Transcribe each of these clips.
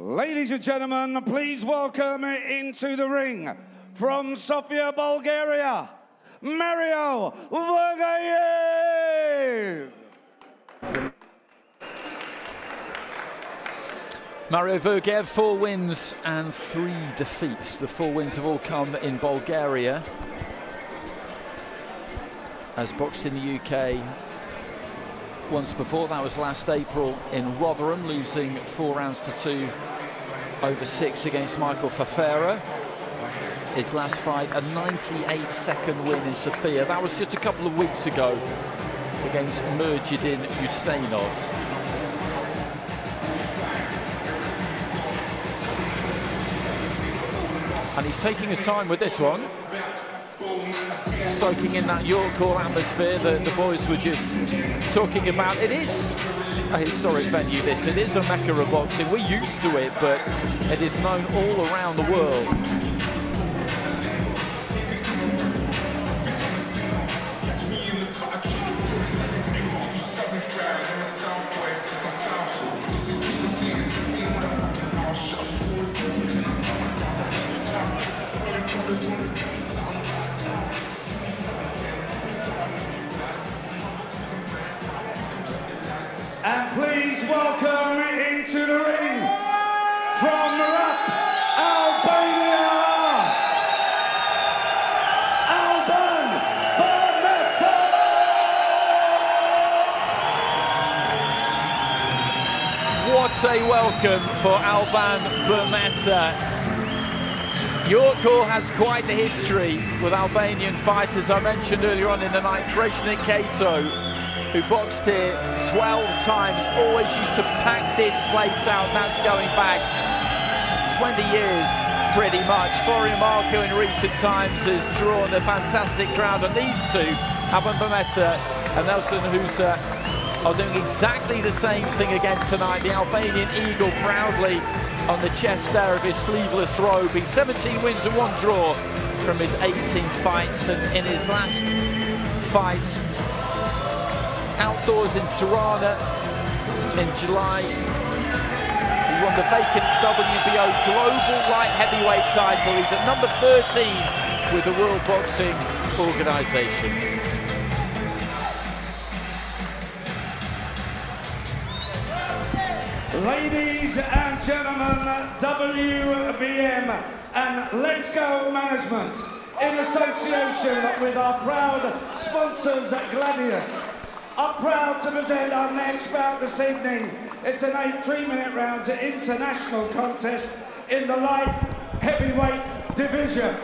Ladies and gentlemen, please welcome into the ring from Sofia, Bulgaria, Mario Vergiev. Mario Vergiev, 4 wins and 3 defeats. The 4 wins have all come in Bulgaria. Has boxed in the UK once before. That was last April in Rotherham, losing 4 rounds to 2 over 6 against Michael Fafera. His last fight, a 98-second win in Sofia. That was just a couple of weeks ago against Murjidin Husseinov. And he's taking his time with this one, soaking in that York Hall atmosphere that the boys were just talking about. It is a historic venue, this. It is a mecca of boxing. We're used to it, but it is known all around the world. And please welcome into the ring from Albania, Alban Bermeta. What a welcome for Alban Bermeta. York Hall has quite the history with Albanian fighters. I mentioned earlier on in the night, Kreshnik Kato, who boxed here 12 times, always used to pack this place out. That's going back 20 years, pretty much. Florian Marco in recent times has drawn a fantastic crowd, and these two, Alban Bermeta and Nelson Husa, are doing exactly the same thing again tonight. The Albanian eagle proudly on the chest there of his sleeveless robe. He's 17 wins and 1 draw from his 18 fights, and in his last fight outdoors in Tirana in July, he won the vacant WBO Global Light Heavyweight title. He's at number 13 with the World Boxing Organization. Ladies and gentlemen, WBM and Let's Go Management, in association with our proud sponsors at Gladius, are proud to present our next bout this evening. It's an 8 3-minute round international contest in the light heavyweight division.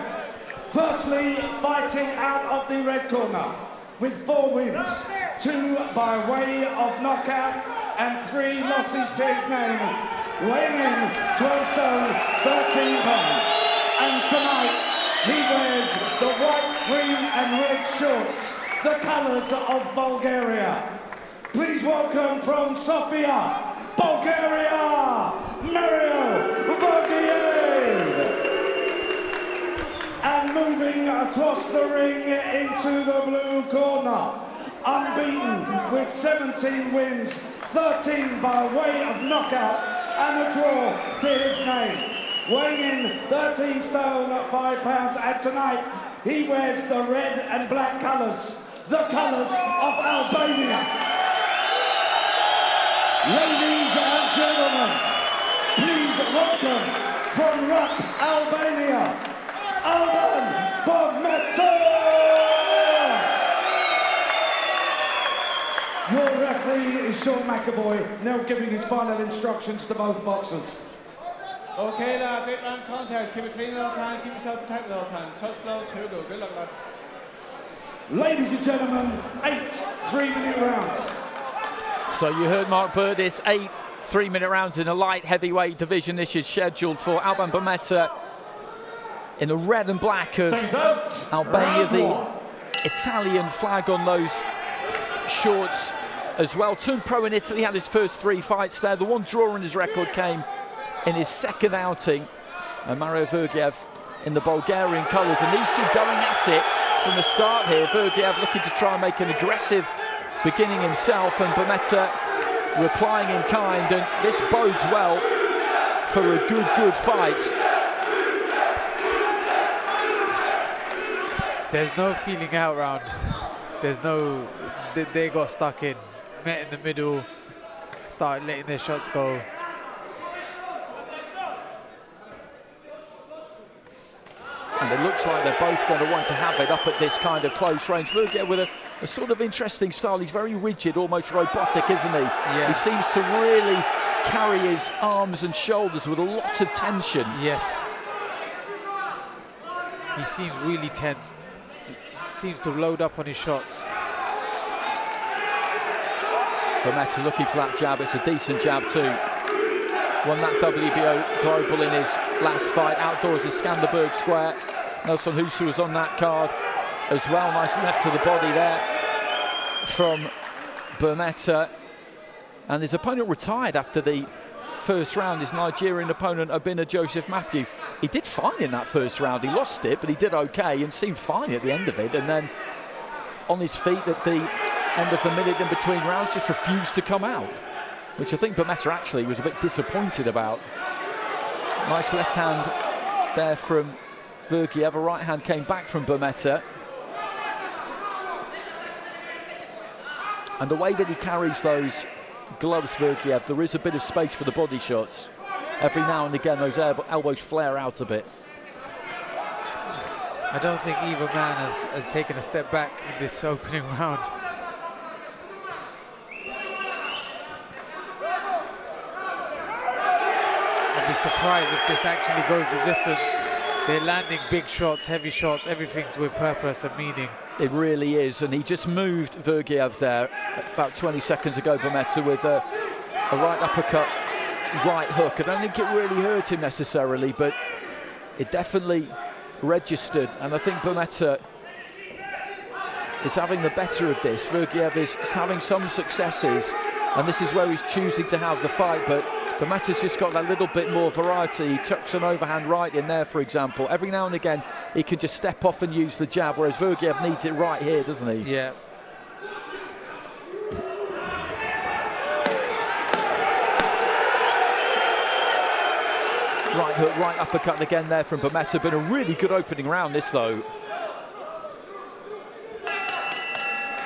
Firstly, fighting out of the red corner with 4 wins, 2 by way of knockout and 3 losses to his name, weighing in 12 stone, 13 pounds. And tonight, he wears the white, green and red shorts, the colours of Bulgaria. Please welcome from Sofia, Bulgaria, Mario Vergiev. And moving across the ring into the blue corner, unbeaten with 17 wins, 13 by way of knockout and a draw to his name, weighing in 13 stone, 5 pounds, and tonight he wears the red and black colours, the colours of Albania. Ladies and gentlemen, please welcome from Albania, Alban Bermeta. Your referee is Sean McAvoy, now giving his final instructions to both boxers. Okay lads, 8-round contest, keep it clean at all times, keep yourself protected at all times. Touch gloves, here we go, good luck lads. Ladies and gentlemen, 8 3-minute rounds. So you heard Mark Burdis, 8 3-minute rounds in a light heavyweight division. This is scheduled for Alban Bermeta in the red and black of Albania, the Italian flag on those shorts as well. Turned pro in Italy, had his first 3 fights there. The 1 draw in his record came in his 2nd outing. And Mario Vergiev in the Bulgarian colours, and these two going at it from the start here. Vergiev looking to try and make an aggressive beginning himself, and Bermeta replying in kind, and this bodes well for a good fight. There's no feeling out round. There's no, they got stuck in, met in the middle, started letting their shots go. And it looks like they're both going to want to have it up at this kind of close range. Vergiev with a sort of interesting style. He's very rigid, almost robotic, isn't he? Yeah. He seems to really carry his arms and shoulders with a lot of tension. Yes. He seems really tensed. He seems to load up on his shots. Bermeta looking for that jab. It's a decent jab too. Won that WBO Global in his last fight outdoors in Skanderberg Square. Nelson Husu was on that card as well. Nice left to the body there from Bermeta. And his opponent retired after the first round. His Nigerian opponent, Obinna Joseph Matthew. He did fine in that first round. He lost it, but he did okay and seemed fine at the end of it. And then on his feet at the end of the minute in between rounds, just refused to come out, which I think Bermeta actually was a bit disappointed about. Nice left hand there from Vergiev. A right hand came back from Bermeta. And the way that he carries those gloves, Vergiev, there is a bit of space for the body shots. Every now and again, those elbows flare out a bit. I don't think either man has taken a step back in this opening round. I'd be surprised if this actually goes the distance. They're landing big shots, heavy shots, everything's with purpose and meaning. It really is, and he just moved Vergiev there about 20 seconds ago, Bermeta, with a right uppercut, right hook. I don't think it really hurt him necessarily, but it definitely registered, and I think Bermeta is having the better of this. Vergiev is having some successes, and this is where he's choosing to have the fight, but Bermeta's just got that little bit more variety. He tucks an overhand right in there, for example. Every now and again, he can just step off and use the jab, whereas Vergiev needs it right here, doesn't he? Yeah. Right hook, right uppercut again there from Bermeta. Been a really good opening round, this, though. You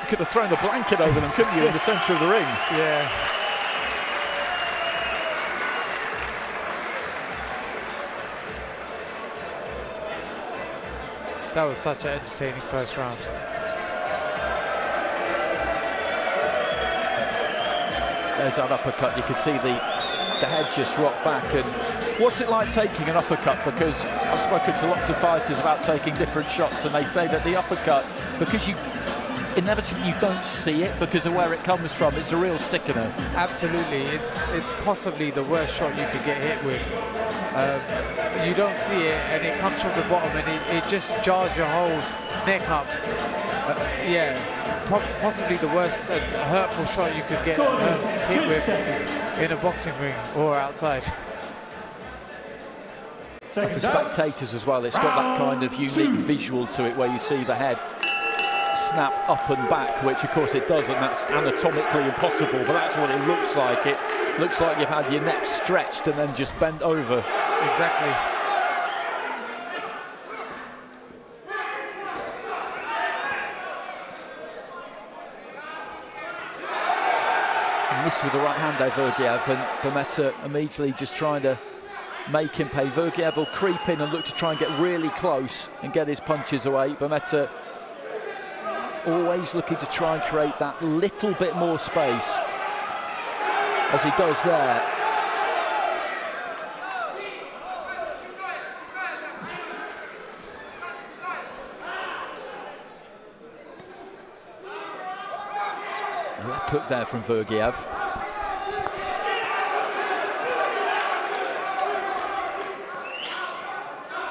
could have thrown a blanket over them, couldn't you, in the centre of the ring? Yeah. That was such an entertaining first round. There's that uppercut. You could see the head just rock back. And what's it like taking an uppercut? Because I've spoken to lots of fighters about taking different shots, and they say that the uppercut, because inevitably you don't see it because of where it comes from, it's a real sickener. Absolutely, it's possibly the worst shot you could get hit with. You don't see it, and it comes from the bottom, and it just jars your whole neck up. Yeah, possibly the worst hurtful shot you could get hit with in a boxing ring or outside. For spectators as well, it's got that kind of unique visual to it where you see the head snap up and back, which of course it does, and that's anatomically impossible, but that's what it looks like. It looks like you've had your neck stretched and then just bent over. Exactly. And this with the right hand there, Vergiev, and Bermeta immediately just trying to make him pay. Vergiev will creep in and look to try and get really close and get his punches away. Bermeta always looking to try and create that little bit more space, as he does there. A left hook there from Vergiev.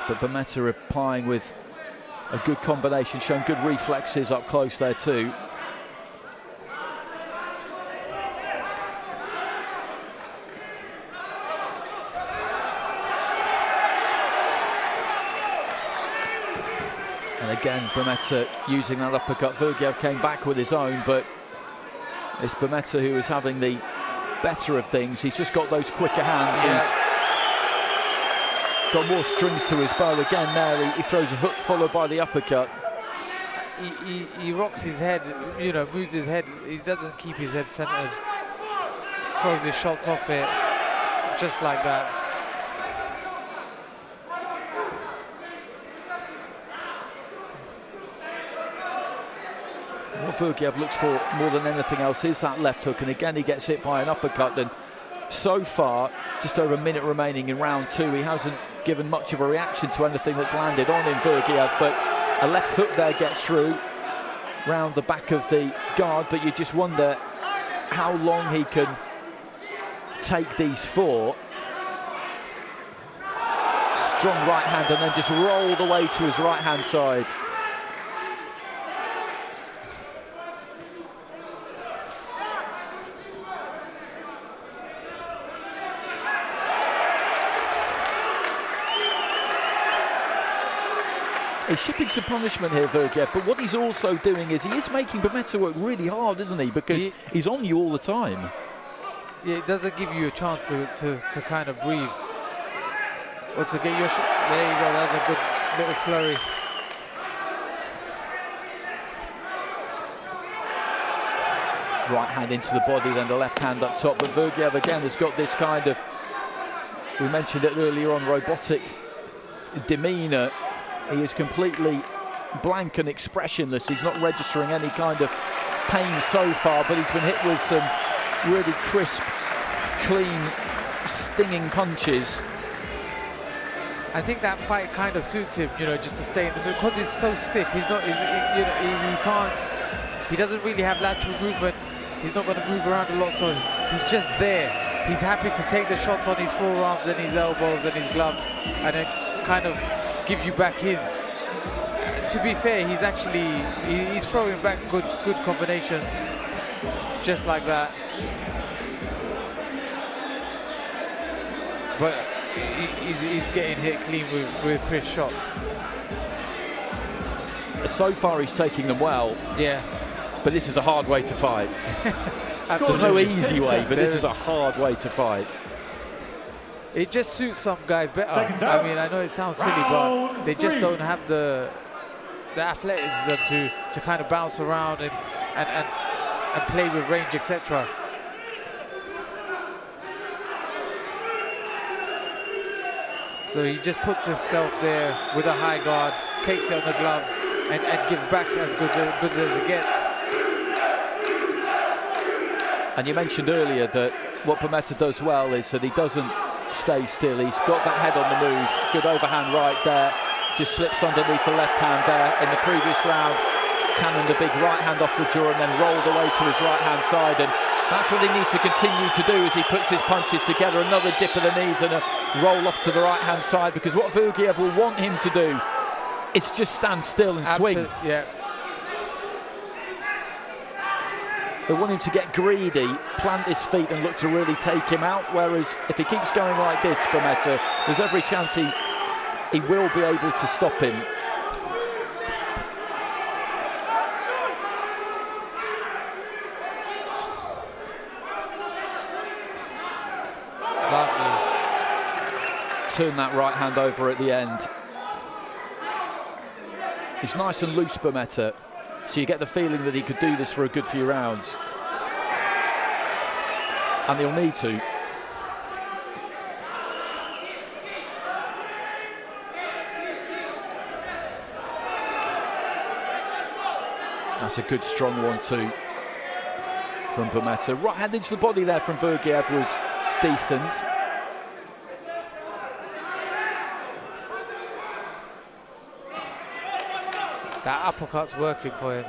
But Bermeta replying with a good combination, showing good reflexes up close there too. And again, Bermeta using that uppercut. Vergiev came back with his own, but it's Bermeta who is having the better of things. He's just got those quicker hands. Yeah. got more strings to his bow again there. He throws a hook followed by the uppercut. He rocks his head, you know, moves his head. He doesn't keep his head centered. Throws his shots off it, just like that. What Vergiev looks for more than anything else is that left hook, and again he gets hit by an uppercut. And so far, just over a minute remaining in round 2, he hasn't given much of a reaction to anything that's landed on him, Vergiev, but a left hook there gets through round the back of the guard, but you just wonder how long he can take these for. Strong right hand and then just rolled away to his right hand side. He's shipping some punishment here, Vergiev, but what he's also doing is he is making Bermeta work really hard, isn't he? Because he's on you all the time. Yeah, it doesn't give you a chance to kind of breathe or to get your shot. There you go, that's a good little flurry. Right hand into the body, then the left hand up top. But Vergiev again has got this kind of, we mentioned it earlier on, robotic demeanour. He is completely blank and expressionless. He's not registering any kind of pain so far, but he's been hit with some really crisp, clean, stinging punches. I think that fight kind of suits him, you know, just to stay in the middle, because he's so stiff. He's not, you know, he can't, he doesn't really have lateral movement. He's not going to move around a lot, so he's just there. He's happy to take the shots on his forearms and his elbows and his gloves, and then kind of give you back his. To be fair, he's actually he's throwing back good combinations, just like that. But he's getting hit clean with crisp shots. So far, he's taking them well. Yeah. But this is a hard way to fight. There's no easy way, but this is a hard way to fight. It just suits some guys better. I mean, I know it sounds silly, but they just don't have the athleticism to kind of bounce around and play with range, etc. So he just puts himself there with a high guard, takes it on the glove, and gives back as good as it gets. And you mentioned earlier that what Bermeta does well is that he doesn't stay still. He's got that head on the move. Good overhand right there. Just slips underneath the left hand there. In the previous round, cannoned a big right hand off the jaw and then rolled away to his right hand side. And that's what he needs to continue to do as he puts his punches together. Another dip of the knees and a roll off to the right hand side, because what Vergiev will want him to do is just stand still and swing. Yeah. They want him to get greedy, plant his feet and look to really take him out, whereas if he keeps going like this, Bermeta, there's every chance he will be able to stop him. Lovely. Turn that right hand over at the end. He's nice and loose, Bermeta. So you get the feeling that he could do this for a good few rounds. And he'll need to. That's a good strong 1-2 from Bermeta. Right hand into the body there from Vergiev was decent. That uppercut's working for him.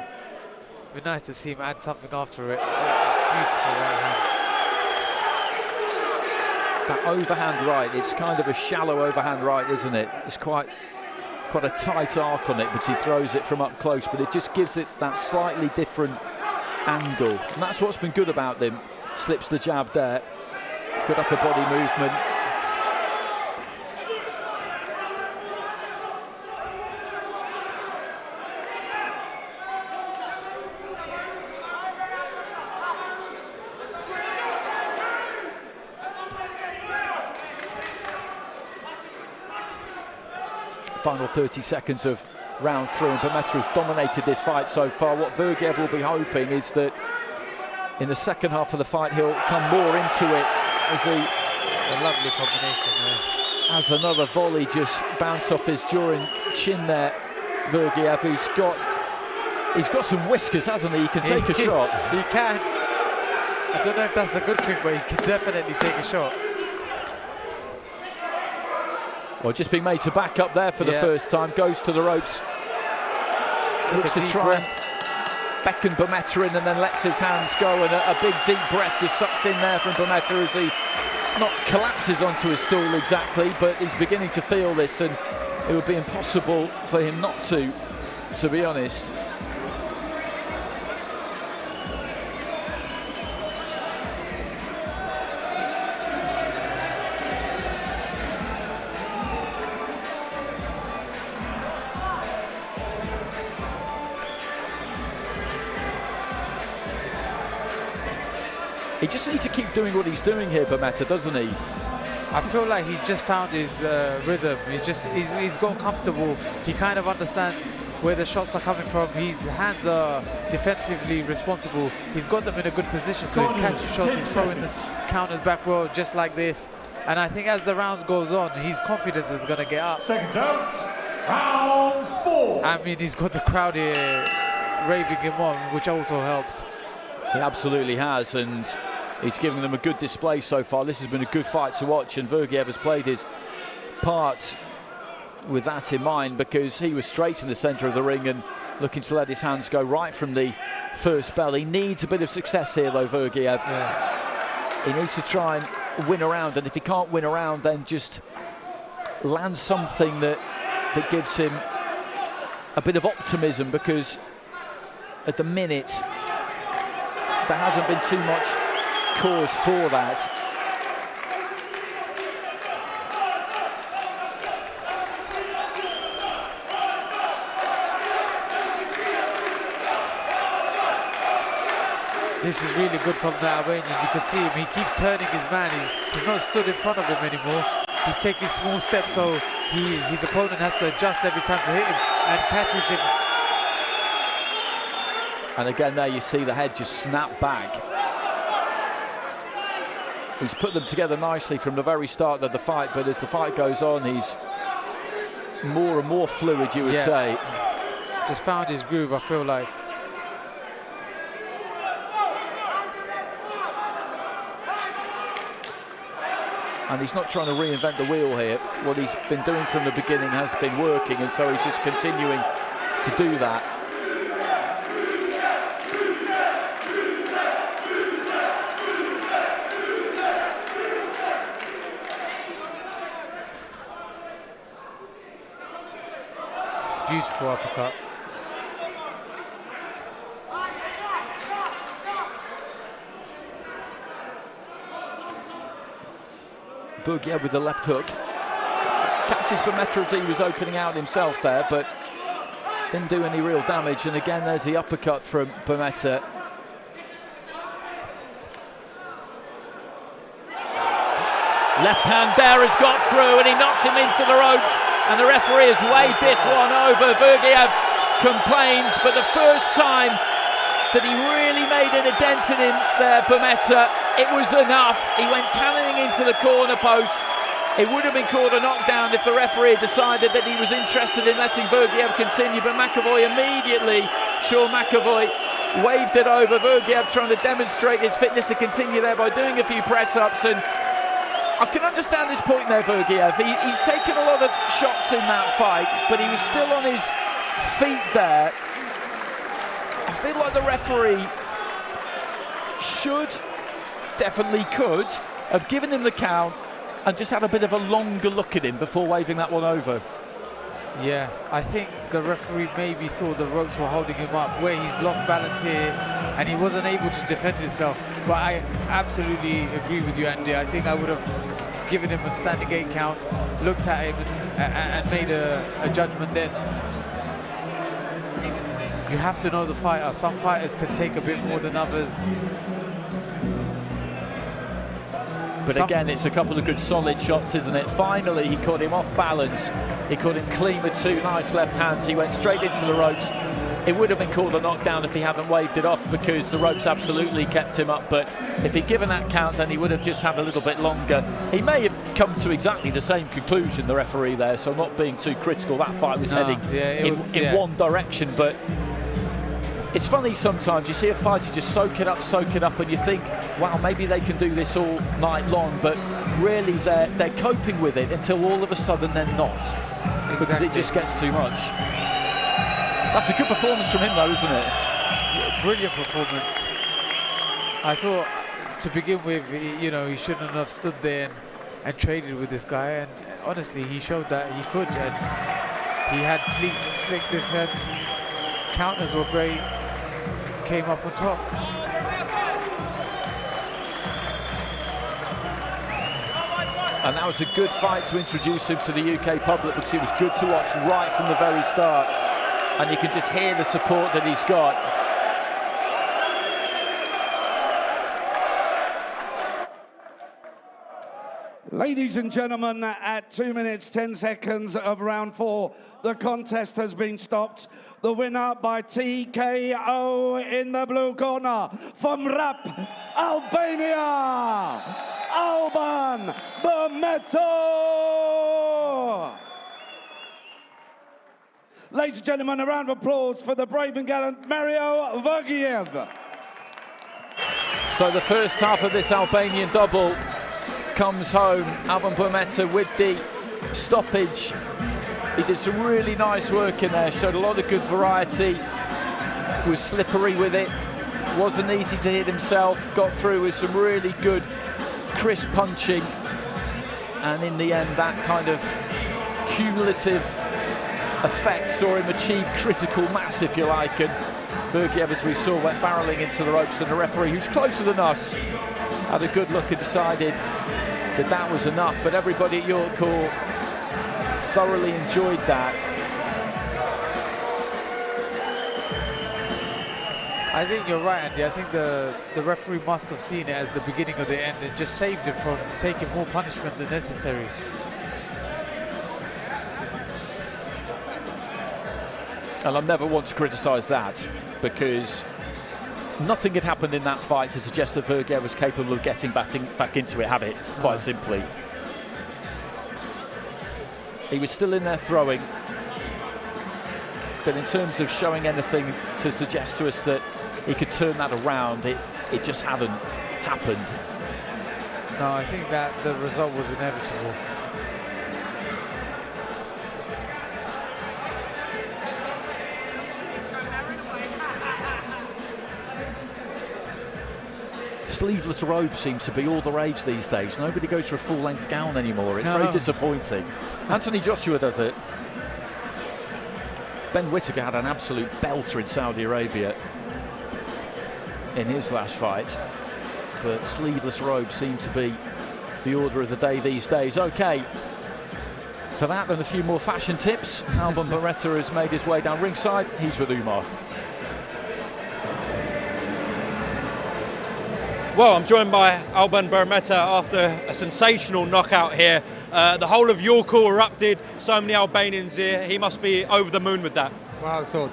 It'd be nice to see him add something after it. Beautiful right hand. That overhand right, it's kind of a shallow overhand right, isn't it? It's quite a tight arc on it, but he throws it from up close, but it just gives it that slightly different angle. And that's what's been good about him. Slips the jab there. Good upper body movement. final 30 seconds of round 3, and Bermeta has dominated this fight so far. What Vergiev will be hoping is that in the second half of the fight he'll come more into it as he... It's a lovely combination there. As another volley just bounce off his jaw and chin there, Vergiev, he's got some whiskers, hasn't he? He can take a shot. He can. I don't know if that's a good thing, but he can definitely take a shot. Well, just being made to back up there for the first time, goes to the ropes. Looks to try and beckon Bermeta in and then lets his hands go, and a big deep breath is sucked in there from Bermeta as he not collapses onto his stool exactly, but he's beginning to feel this, and it would be impossible for him not to be honest. He just needs to keep doing what he's doing here, Bermeta, doesn't he? I feel like he's just found his rhythm. He's got comfortable. He kind of understands where the shots are coming from. His hands are defensively responsible. He's got them in a good position, so he's catching shots, he's throwing the counters back row just like this. And I think as the rounds goes on, his confidence is going to get up. Seconds out, round 4. I mean, he's got the crowd here raving him on, which also helps. He absolutely has, and he's giving them a good display so far. This has been a good fight to watch, and Vergiev has played his part with that in mind, because he was straight in the centre of the ring and looking to let his hands go right from the first bell. He needs a bit of success here, though, Vergiev. He needs to try and win around, and if he can't win around, then just land something that gives him a bit of optimism, because at the minute there hasn't been too much cause for that. This is really good from the Albanian. You can see him, he keeps turning his man. He's not stood in front of him anymore. He's taking small steps, so his opponent has to adjust every time to hit him, and catches him. And again there you see the head just snap back. He's put them together nicely from the very start of the fight, but as the fight goes on, he's more and more fluid, you would say. Just found his groove, I feel like. And he's not trying to reinvent the wheel here. What he's been doing from the beginning has been working, and so he's just continuing to do that. Beautiful uppercut. Vergiev with the left hook. Catches Bermeta as he was opening out himself there, but didn't do any real damage. And again, there's the uppercut from Bermeta. Left hand there has got through, and he knocked him into the ropes. And the referee has weighed this one over. Vergiev complains, but the first time that he really made a dent in him there, Bermeta, it was enough. He went cannoning into the corner post. It would have been called a knockdown if the referee had decided that he was interested in letting Vergiev continue, but McAvoy immediately, Sean McAvoy, waved it over. Vergiev trying to demonstrate his fitness to continue there by doing a few press-ups, and I can understand this point there, Vergiev. He's taken a lot of shots in that fight, but he was still on his feet there. I feel like the referee should, definitely could, have given him the count and just had a bit of a longer look at him before waving that one over. Yeah, I think the referee maybe thought the ropes were holding him up, where he's lost balance here and he wasn't able to defend himself. But I absolutely agree with you, Andy. I think I would have given him a standing 8 count, looked at him and made a judgment then. You have to know the fighter. Some fighters can take a bit more than others. But again, it's a couple of good solid shots, isn't it? Finally, he caught him off balance. He caught him clean with two nice left hands. He went straight into the ropes. It would have been called a knockdown if he hadn't waved it off, because the ropes absolutely kept him up. But if he'd given that count, then he would have just had a little bit longer. He may have come to exactly the same conclusion, the referee there, so I'm not being too critical. That fight was heading in one direction, but it's funny sometimes. You see a fighter just soak it up, and you think, wow, maybe they can do this all night long, but really they're coping with it until all of a sudden they're not, because it just gets too much. That's a good performance from him though, isn't it? Brilliant performance. I thought, to begin with, he shouldn't have stood there and traded with this guy, and honestly, he showed that he could, and he had slick defense. Counters were great, came up on top. And that was a good fight to introduce him to the UK public, because it was good to watch right from the very start. And you can just hear the support that he's got. Ladies and gentlemen, at 2 minutes 10 seconds of round 4, the contest has been stopped. The winner by TKO in the blue corner from Rap, Albania, Alban Bermeta. Ladies and gentlemen, a round of applause for the brave and gallant Mario Vergiev. So the first half of this Albanian double comes home. Alban Bermeta with the stoppage. He did some really nice work in there, showed a lot of good variety, was slippery with it, wasn't easy to hit himself, got through with some really good crisp punching, and in the end that kind of cumulative effect saw him achieve critical mass, if you like, and Vergiev, as we saw, went barreling into the ropes, and the referee, who's closer than us, had a good look and decided that that was enough. But everybody at York Hall thoroughly enjoyed that. I think you're right, Andy. I think the referee must have seen it as the beginning of the end and just saved him from taking more punishment than necessary. And I never want to criticise that, because nothing had happened in that fight to suggest that Vergiev was capable of getting back into it, had it, quite simply. He was still in there throwing, but in terms of showing anything to suggest to us that he could turn that around, it just hadn't happened. No, I think that the result was inevitable. Sleeveless robe seems to be all the rage these days. Nobody goes for a full-length gown anymore. It's very disappointing. Anthony Joshua does it. Ben Whittaker had an absolute belter in Saudi Arabia in his last fight. But sleeveless robes seem to be the order of the day these days. Okay, for that and a few more fashion tips, Alban Bermeta has made his way down ringside. He's with Umar. Well, I'm joined by Alban Bermeta after a sensational knockout here. The whole of York Hall erupted, so many Albanians here. He must be over the moon with that. Wow, thot,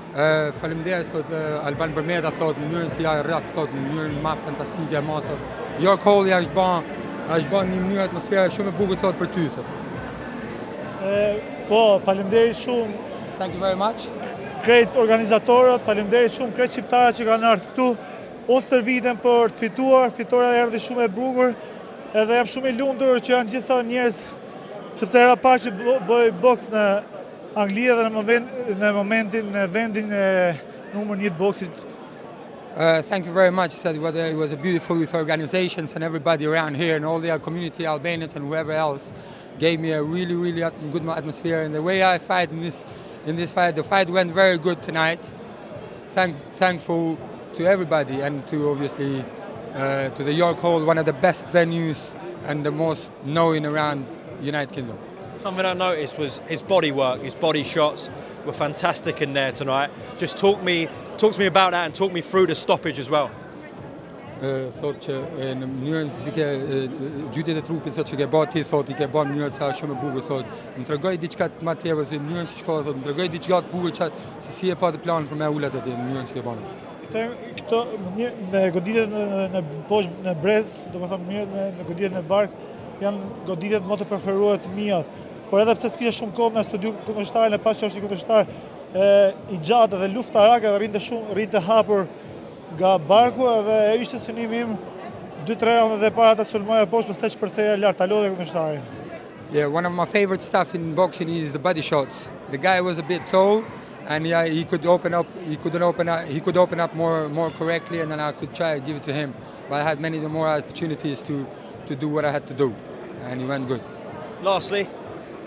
faleminderit thot Alban Bermeta thot mënyrën si ja rraf thot mënyrën më fantastike më thot. York Hall është bën një mënyrë atmosferë shumë e bukur thot për ty thot. Po, faleminderit shumë. Thank you very much. Krejt organizatorët, faleminderit shumë krejt shqiptarët që kanë ardhur këtu. Unë stërvitem për të fituar, fitore erdhi shumë e bukur, edhe jam shumë i lumtur që janë gjitha njerëz, sepse era parë që bëj boks në Angli dhe në vendin e numër 1 të boksit. Thank you very much. Said it was a beautiful with organizations and everybody around here and all the community Albanians and whoever else gave me a really good atmosphere, and the way I fight in this fight, the fight went very good tonight. Thankful to everybody, and to obviously to the York Hall, one of the best venues and the most known around United Kingdom. Something I noticed was his body work, his body shots were fantastic in there tonight. Just talk to me about that and talk me through the stoppage as well. thotë që në mënyrën se si ke gjytjet e trupit, thotë që ke bërë ti, thotë i ke bërë në mënyrë sa shumë e bukur, thotë. Më tregoi diçka më tepër, thotë në mënyrën se shkoi, thotë më tregoi diçka të bukur se si e pa të planin për me ulat aty në mënyrën se ke bërë. Këto me goditjet në poshtë në brez, domethënë mirë në goditjet në bark, janë goditjet më të preferuara të mia. Por edhe pse s'kisha shumë kohë në studiu kundërshtarin e pas që është i kundërshtar i gjatë dhe luftarak edhe rrinte hapur nga barku edhe ishte synimi im 2-3 raundet e para ta sulmoja poshtë pastaj shpërtheja lart ta lodhe kundërshtarin. Yeah, one of my favorite stuff in boxing is the body shots. The guy was a bit tall, and yeah, he could open up more correctly, and then I could try to give it to him. But I had many more opportunities to do what I had to do, and he went good. Lastly,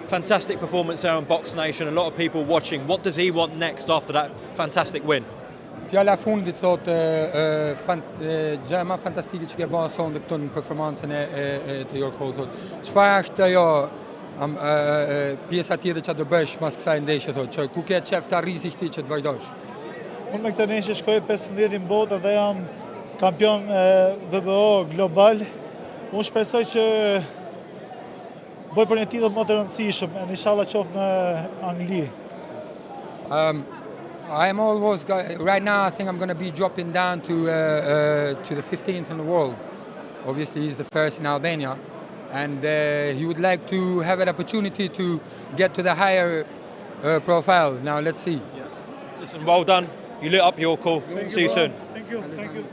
fantastic performance there on Box Nation. A lot of people watching. What does he want next after that fantastic win? Fjala fundit thotë gjë më fantastike që ke bërë sonte këtu në performancën e të York Hall thotë. Çfarë është ajo pjesa tjetër që do bësh pas kësaj ndeshje thotë, që ku ke qef të arrisësh ti që të vazhdosh? Unë me këtë ndeshje shkoj 15 në botë dhe jam kampion VBO global. Unë shpresoj që bëj për një titull më të rëndësishëm, inshallah qof në Angli. I'm almost right now. I think I'm going to be dropping down to the 15th in the world. Obviously, he's the first in Albania, and he would like to have an opportunity to get to the higher profile. Now, let's see. Yeah. Listen, well done. You lit up your call. See you soon. Thank you.